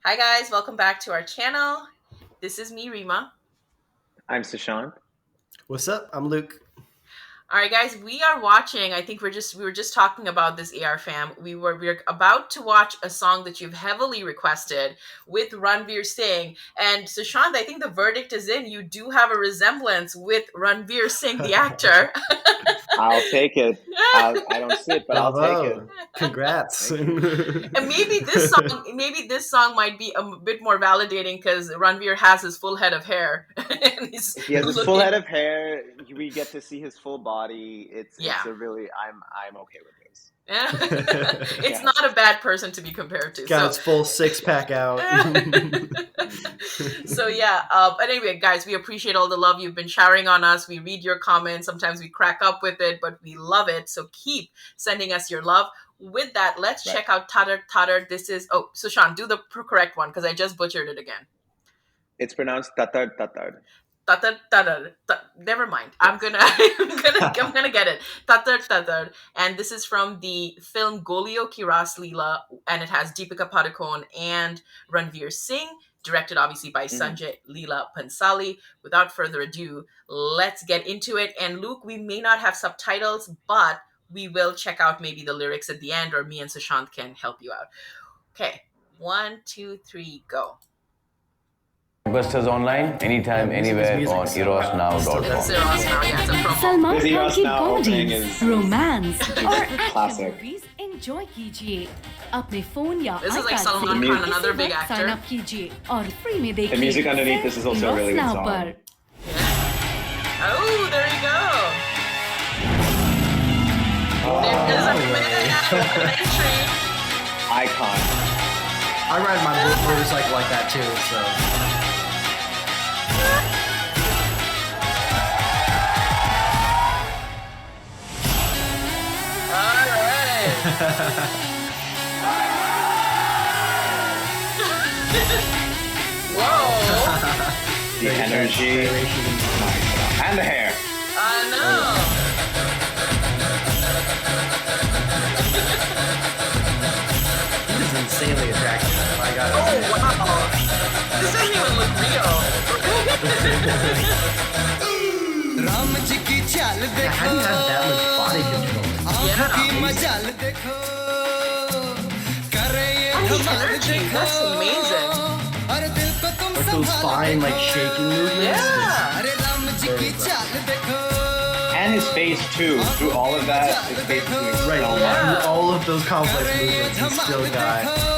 Hi guys, welcome back to our channel. This is me, Rima. I'm Sushant. What's up? I'm Luke. All right, guys, we are watching. I think we were just talking about this AR fam. We're about to watch a song that you've heavily requested with Ranveer Singh and Sushant. I think the verdict is in. You do have a resemblance with Ranveer Singh, the actor. I'll take it. I don't see it, but I'll take it. Bravo. Congrats. Thank you. And maybe this song might be a bit more validating because Ranveer has his full head of hair and he's He has his full looking. head of hair. We get to see his full body. It's Yeah. a really I'm okay with this. It's Yeah. not a bad person to be compared to. Got its full six-pack out. So yeah, but anyway, guys, we appreciate all the love you've been showering on us. We read your comments. Sometimes we crack up with it, but we love it. So keep sending us your love. With that, let's Right. check out Tattad Tattad. This is Sushant, do the correct one because I just butchered it again. It's pronounced tattad tattad. Tattad Tattad. Never mind. I'm gonna I'm gonna get it. Tattad Tattad. And this is from the film Golio Ki Ras Leela, and it has Deepika Padukone and Ranveer Singh, directed obviously by Sanjay Leela Pansali. Without further ado, let's get into it. And Luke, we may not have subtitles, but we will check out maybe the lyrics at the end, or me and Sushant can help you out. Okay, 1, 2, 3, go. Blockbusters online, anytime, anywhere music, on so- erosnow.com. It's Zeros now, yeah, it's a promo. Salman This Khan Eros की Now opening comedies is romance और action classic. Movies enjoy कीजिए अपने phone या This is like iPad Salman से Khan, इसी another big वक्त actor. Sign up कीजिए और फ्री में देखिए The music underneath this is also a really good Now song. पर Oh, there you go. There's a man entry. Icon. I ride my motorcycle like that too, so. All right. Whoa. The energy. And the hair. I know. He's insanely attractive. I gotta Oh, admit. wow. This doesn't even look real. Ram ji की चाल Yeah, how do you have that much body control? आँखों की मजाल देखो करे ये And the Dhamaal energy, देखो that's amazing. अरे दिल को तुम Like those संभाल fine, like देखो shaking movements. Yeah. अरे राम जी की चाल देखो And his face too. Through all of that, his face is doing Right, so Yeah. much. through all of those complex करे ये movements, he's still धमाल got. देखो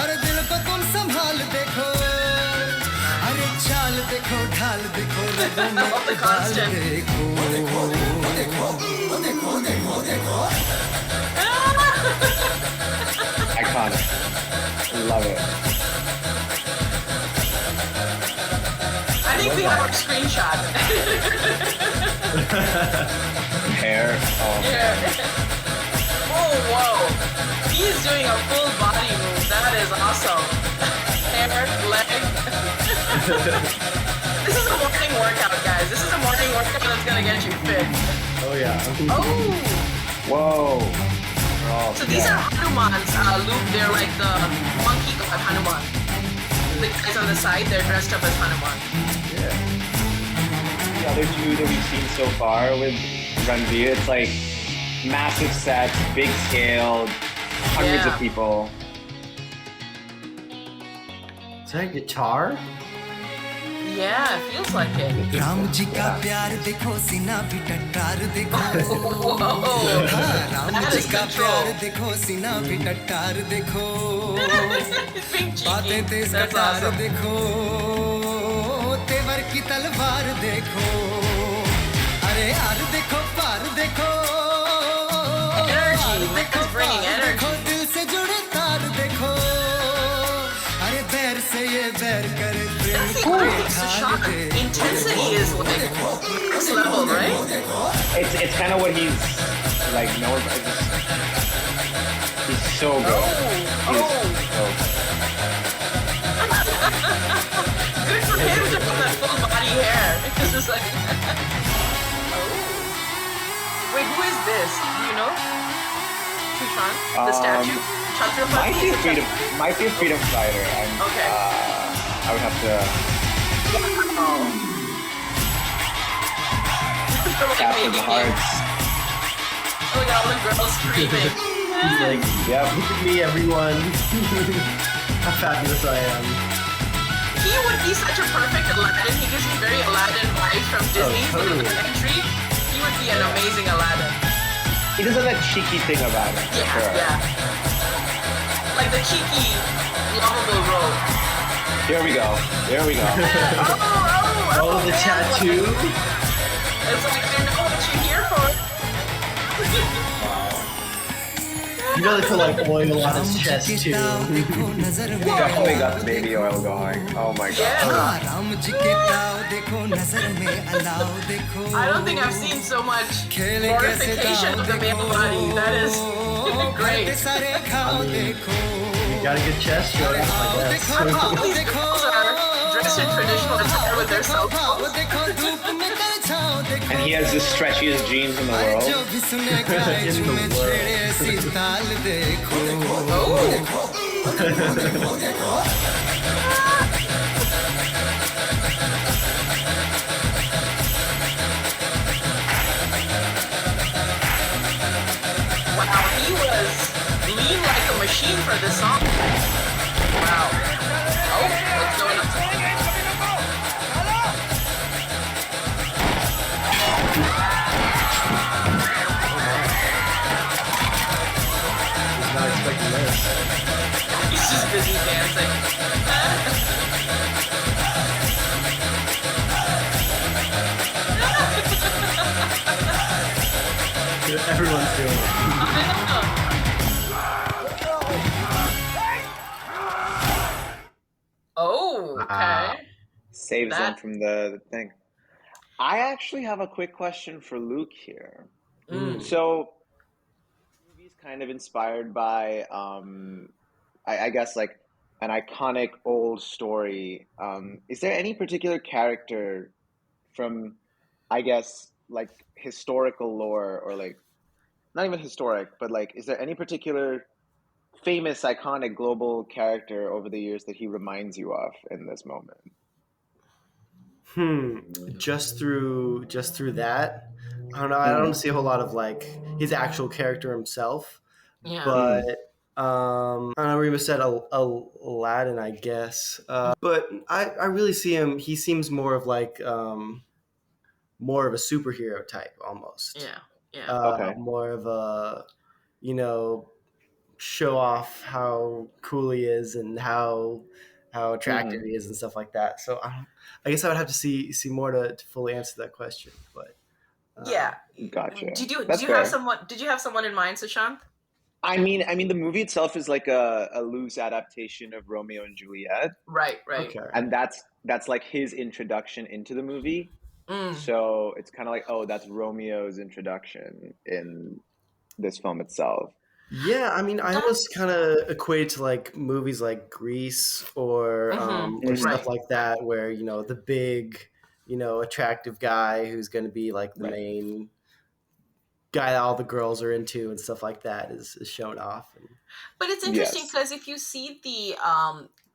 अरे दिल को तुम संभाल देखो अरे चाल देखो ढाल देखो रगों में All the उबाल constant. देखो Iconic. Love it. I think we have our screenshot. Hair. Oh. Yeah. Oh, whoa. He's doing a full body move. That is awesome. Hair, leg. This is a morning workout, guys. This is a morning workout that's gonna get you fit. Oh yeah. Oh, Whoa. Oh, so these are Hanumans, Luke. They're like the monkey god Hanuman. The guys on the side, they're dressed up as Hanuman. the other two that we've seen so far with Ranveer. It's like massive sets, big scale, hundreds Yeah. of people. Is that a guitar? Yeah, it feels like it. Ram ji का प्यार देखो सीना भी टट्टार देखो Whoa. हाँ, Ram That ji is का control. प्यार देखो सीना भी टट्टार देखो Being बातें cheeky. तेज That's कटार awesome. देखो तेवर की तलवार देखो अरे यार देखो पार देखो Energy. पार Luke देखो is bringing पार energy. देखो दिल से जुड़े तार देखो अरे बैर से ये बैर करे प्रेम That's the को only ये thing, ढाल Sushant. They Intensity is like max level, right? It's kind of what he's like known for. He's so good. He's Oh. so good. Good for him to have that full body hair. It's just like. Wait, who is this? Do you know? Sushant? The statue? Chhatrapati is a Might be a freedom fighter. Okay. I would have to capture the hearts. Look at all the girls screaming. He's like, Yep. look at me, everyone. How fabulous I am. He would be such a perfect Aladdin. He gives me very Aladdin vibes from Disney. totally. With the entry, he would be an amazing Aladdin. He does have that cheeky thing about him. for Yeah, sure. yeah. Like the cheeky, lovable role. Here we go. Oh, the tattoo. It's like, I know what you're here for. You know they put like oil on his chest too. Definitely got the baby oil going. Oh my god. Yeah. Ram ji के ताव देखो नजर में अलाव देखो I don't think I've seen so much खेले कैसे glorification of the male body. That is great. सारे खाओ देखो You got a good chest, Jordan, I guess. All these girls are dressed in traditional attire with their cell phones. देखो धूप में कर छाओ देखो And he has the stretchiest jeans in the जो world. भी सुने गाए झूमे छेड़े ऐसी ताल देखो Wow, he was lean like a machine for this song. Wow. Oh, what's going on? He's not expecting this. He's just busy dancing. Everyone's doing it. Oh, okay. Saves them That- from the thing. I actually have a quick question for Luke here. So, the movie's kind of inspired by, I guess, like an iconic old story. Is there any particular character from, I guess, like historical lore, or like not even historic, but like, is there any particular famous, iconic global character over the years that he reminds you of in this moment? Just through that, I don't know. I don't see a whole lot of like his actual character himself, Yeah. but I don't know. Rima said Aladdin, I guess. But I really see him. He seems more of like more of a superhero type almost. Yeah. Yeah. Okay. More of a, show off how cool he is and how attractive he is and stuff like that. So I guess I would have to see more to fully answer that question. But Yeah. Gotcha. Did you That's have fair. someone? Did you have someone in mind, Sushant? I mean, the movie itself is like a loose adaptation of Romeo and Juliet, Right. Right. okay. and that's like his introduction into the movie. So it's kind of like, oh, that's Romeo's introduction in this film itself. Yeah, I mean, I almost kind of equate to like movies like Grease or stuff Right. like that, where the big, attractive guy who's going to be like the main guy that all the girls are into and stuff like that is shown off. But it's interesting Yes. because if you see the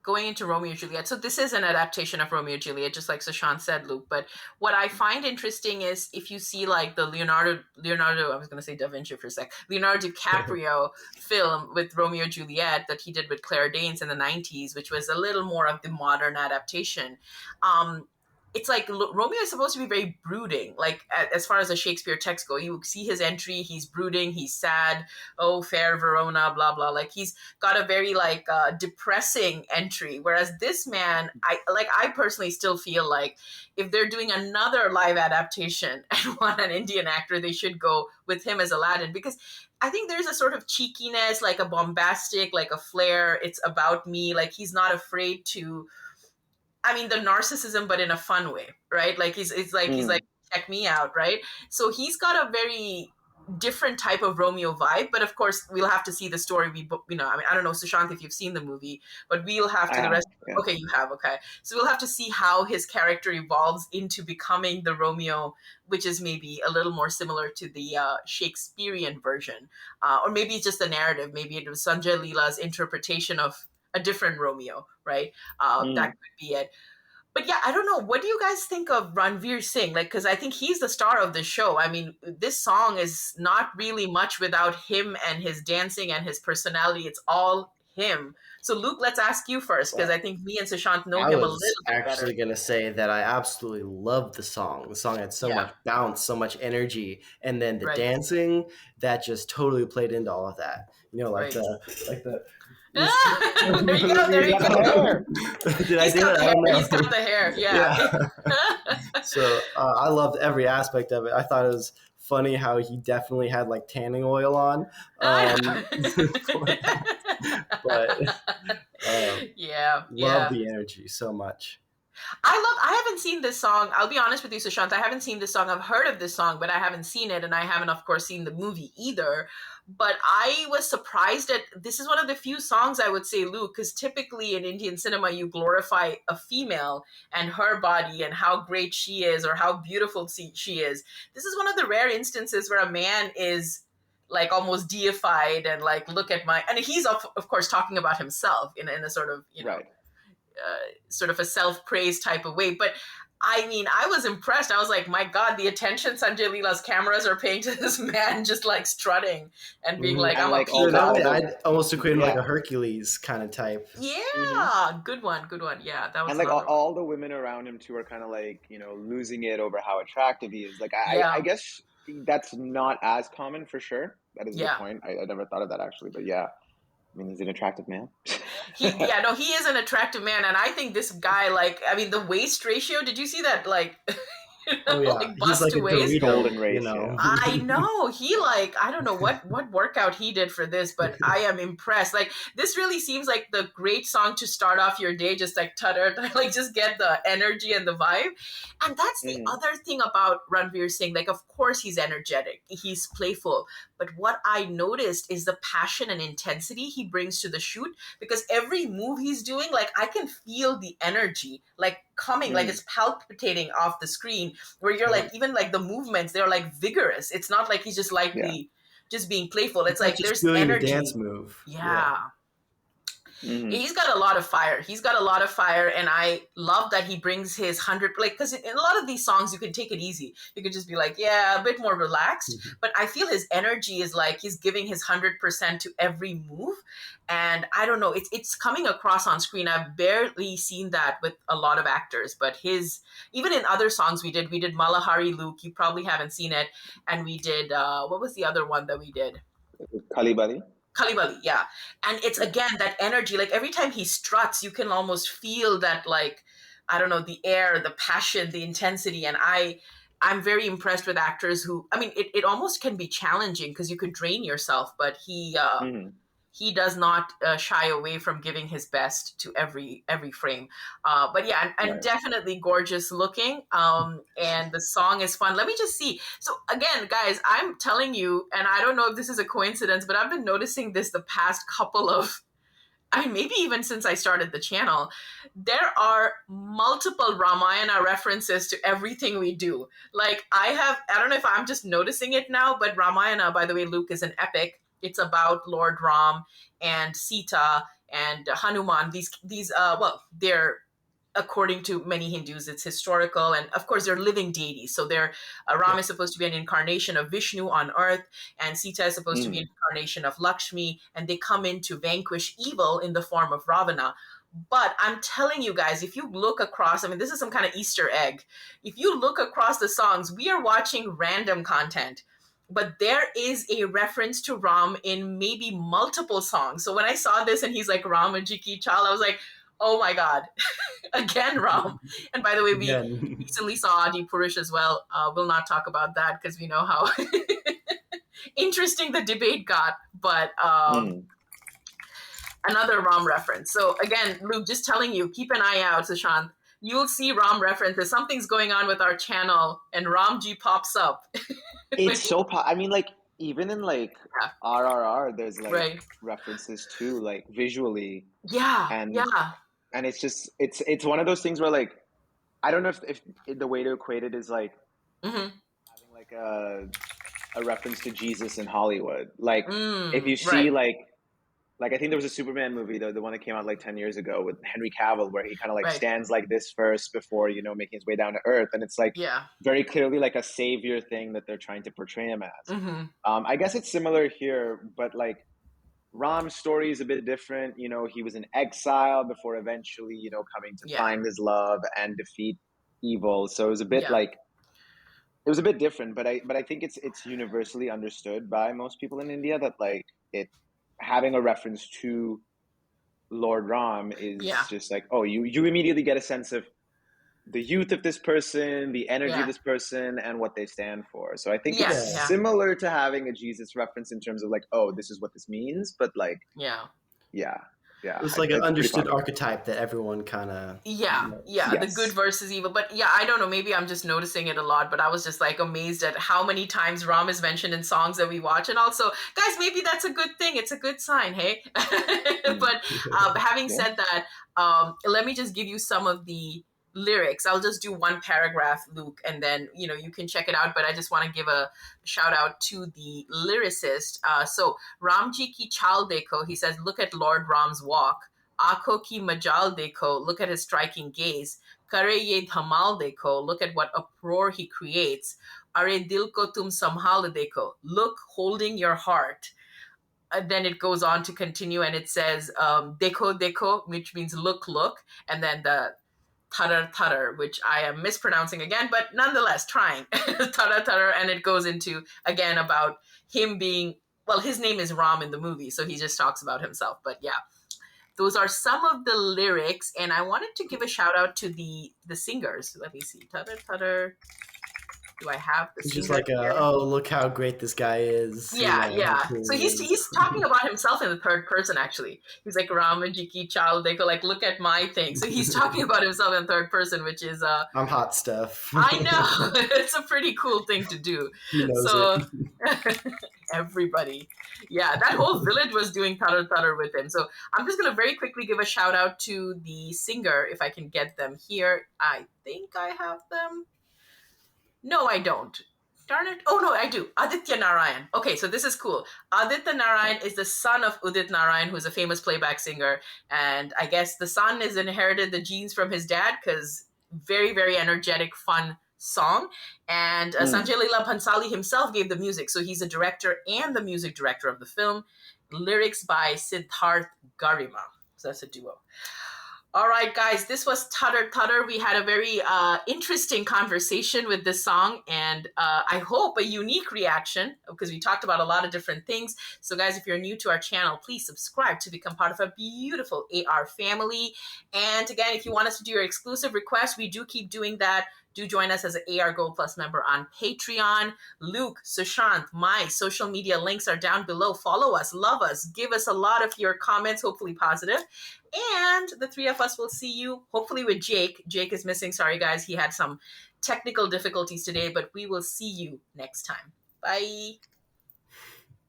going into Romeo and Juliet, so this is an adaptation of Romeo and Juliet, just like Sushant said, Luke. But what I find interesting is if you see like the Leonardo, I was going to say Da Vinci for a sec, Leonardo DiCaprio film with Romeo and Juliet that he did with Claire Danes in the 90s, which was a little more of the modern adaptation. It's like Romeo is supposed to be very brooding. Like as far as the Shakespeare text go, you see his entry, he's brooding, he's sad. Oh, fair Verona, blah blah. Like he's got a very like depressing entry. Whereas this man, I personally still feel like if they're doing another live adaptation and want an Indian actor, they should go with him as Aladdin, because I think there's a sort of cheekiness, like a bombastic, like a flair. It's about me. Like he's not afraid to. I mean, the narcissism, but in a fun way, right? Like he's like, check me out, right? So he's got a very different type of Romeo vibe. But of course, we'll have to see the story. I mean, I don't know, Sushant, if you've seen the movie, but we'll have I to the have, rest. yeah. Okay, you have. Okay, so we'll have to see how his character evolves into becoming the Romeo, which is maybe a little more similar to the Shakespearean version, or maybe it's just the narrative. Maybe it was Sanjay Leela's interpretation of a different Romeo, right? That could be it. But yeah, I don't know. What do you guys think of Ranveer Singh? Like, because I think he's the star of the show. I mean, this song is not really much without him and his dancing and his personality. It's all him. So, Luke, let's ask you first, because I think me and Sushant know I him a little was bit actually better. going to say that I absolutely loved the song. The song had so Yeah, much bounce, so much energy, and then the right, dancing that just totally played into all of that. You know, right. like the. There you go. There He's you got the go. hair. Did I He's do got it? the I hair. don't know. He's got the hair. Yeah. Yeah. So I loved every aspect of it. I thought it was funny how he definitely had like tanning oil on. But Yeah, love yeah. the energy so much. I haven't seen this song. I'll be honest with you, Sushant. I haven't seen this song. I've heard of this song, but I haven't seen it. And I haven't, of course, seen the movie either. But I was surprised at this is one of the few songs I would say, Luke, because typically in Indian cinema, you glorify a female and her body and how great she is or how beautiful she is. This is one of the rare instances where a man is like almost deified and like, look at my, and he's of course talking about himself in a sort of, Right. sort of a self-praise type of way. But I mean, I was impressed. I was like, my God, the attention Sanjay Leela's cameras are paying to this man just like strutting and being like, And I'm like a all So peacock. that way, I'd almost equate him like Yeah. a Hercules kind of type. Yeah, good one, good one. Yeah, that was And like another one. all the women around him too are kind of like, losing it over how attractive he is. Like I Yeah, guess that's not as common for sure. That is a good yeah. point. I never thought of that actually, but yeah. I mean, he's an attractive man. He is an attractive man, and I think this guy, like, I mean, the waist ratio. Did you see that, like, Oh yeah, like he's bust like to a waist? Golden Dorito, you know. ratio. I know he like I don't know what workout he did for this, but I am impressed. Like this really seems like the great song to start off your day. Just like tutter, like just get the energy and the vibe. And that's the other thing about Ranveer Singh. Like, of course, he's energetic, he's playful, but what I noticed is the passion and intensity he brings to the shoot. Because every move he's doing, like I can feel the energy, like coming, like it's palpitating off the screen where you're like even like the movements they're like vigorous. It's not like he's just Yeah. lightly just being playful. It's Not like just there's doing the energy. dance move. Yeah. He's got a lot of fire. He's got a lot of fire, and I love that he brings his 100. Like, because in a lot of these songs, you can take it easy. You could just be like, yeah, a bit more relaxed. But I feel his energy is like he's giving his 100% to every move, and I don't know. It's coming across on screen. I've barely seen that with a lot of actors, but his even in other songs we did Malahari Luke. You probably haven't seen it, and we did what was the other one that we did? Kalibali. Kalibali, yeah. And it's again that energy. Like every time he struts, you can almost feel that, like, I don't know, the air, the passion, the intensity. And I'm very impressed with actors who, I mean, it almost can be challenging because you could drain yourself, but he does not shy away from giving his best to every frame. But yeah, and Right. definitely gorgeous looking. And the song is fun. Let me just see. So again, guys, I'm telling you, and I don't know if this is a coincidence, but I've been noticing this the past couple of, I mean, maybe even since I started the channel, there are multiple Ramayana references to everything we do. Like I don't know if I'm just noticing it now, but Ramayana, by the way, Luke, is an epic. It's about Lord Ram and Sita and Hanuman. Well, they're, according to many Hindus, it's historical, and of course they're living deities. So Ram is supposed to be an incarnation of Vishnu on earth, and Sita is supposed to be an incarnation of Lakshmi, and they come in to vanquish evil in the form of Ravana. But I'm telling you guys, if you look across, I mean, this is some kind of Easter egg. If you look across the songs, we are watching random content. But there is a reference to Ram in maybe multiple songs. So when I saw this and he's like Ram and Jiki Chal, I was like, oh my God, again, Ram. And by the way, we recently saw Adi Purush as well. We'll not talk about that because we know how interesting the debate got. But another Ram reference. So again, Luke, just telling you, keep an eye out, Sushant. You'll see Ram references. Something's going on with our channel and Ramji pops up. It's so I mean, like even in like Yeah. RRR, there's like Right. references to like visually, Yeah. and Yeah. it's just it's one of those things where like I don't know if the way to equate it is like Mm-hmm. having like a reference to Jesus in Hollywood. Like if you see Right. like I think there was a Superman movie, the one that came out like 10 years ago with Henry Cavill, where he kind of like Right. stands like this first before, you know, making his way down to Earth. And it's like Yeah. very clearly like a savior thing that they're trying to portray him as. Mm-hmm. I guess it's similar here, but like Ram's story is a bit different. You know, he was in exile before eventually, you know, coming to Yeah. find his love and defeat evil. So it was a bit Yeah. like it was a bit different, but I think it's universally understood by most people in India that like it having a reference to Lord Ram Yeah. is just like, oh, you immediately get a sense of the youth of this person, the energy of Yeah. this person, and what they stand for. So I think Yeah. it's Yeah. similar to having a Jesus reference in terms of like, oh, this is what this means, but like, Yeah. yeah, yeah, It's like an it's pretty understood popular. archetype that everyone kind of Yeah, knows. yeah, the good Yes. versus evil. But yeah, I don't know, maybe I'm just noticing it a lot, but I was just like amazed at how many times Ram is mentioned in songs that we watch. And also, guys, maybe that's a good thing. It's a good sign, hey? Mm. But having Yeah. said that, let me just give you some of the lyrics. I'll just do one paragraph, Luke, and then, you know, you can check it out. But I just want to give a shout out to the lyricist. So, Ramji ki chal dekho, he says, look at Lord Ram's walk. Aankhon ki majal dekho, look at his striking gaze. Kare ye dhamal dekho, look at what uproar he creates. Are dil ko tum sambhal dekho, look holding your heart. Then it goes on to continue and it says, dekho dekho, which means look, look. And then the tattar tattar, which I am mispronouncing again, but nonetheless trying. Tattar tattar, and it goes into again about him being, well, his name is Ram in the movie, so he just talks about himself. But yeah, those are some of the lyrics, and I wanted to give a shout out to the singers. Let me see. Tutter tutter. Do I have the It's just singer like a, here? oh, look how great this guy is. You Yeah, know, how yeah. cool So he he's is. talking about himself in the third person. Actually, he's like Ramajiki Child. They go like, look at my thing. So he's talking about himself in third person, which is I'm hot stuff. I know it's a pretty cool thing to do. He knows it. So everybody, yeah, that whole village was doing tatter tatter with him. So I'm just gonna very quickly give a shout out to the singer if I can get them here. I think I have them. No, I don't. Darn it. Oh, no, I do. Aditya Narayan. Okay, so this is cool. Aditya Narayan is the son of Udit Narayan, who's a famous playback singer. And I guess the son has inherited the genes from his dad because very, very energetic, fun song. And Sanjay Leela Bhansali himself gave the music. So he's a director and the music director of the film. Lyrics by Siddharth Garima. So that's a duo. All right, guys, this was Tutter Tutter. We had a very interesting conversation with this song, and I hope a unique reaction because we talked about a lot of different things. So, guys, if you're new to our channel, please subscribe to become part of a beautiful AR family. And again, if you want us to do your exclusive requests, we do keep doing that. Do join us as an AR Gold Plus member on Patreon. Luke, Sushant, my social media links are down below. Follow us, love us, give us a lot of your comments, hopefully positive. And the three of us will see you, hopefully with Jake. Jake is missing. Sorry, guys. He had some technical difficulties today, but we will see you next time. Bye.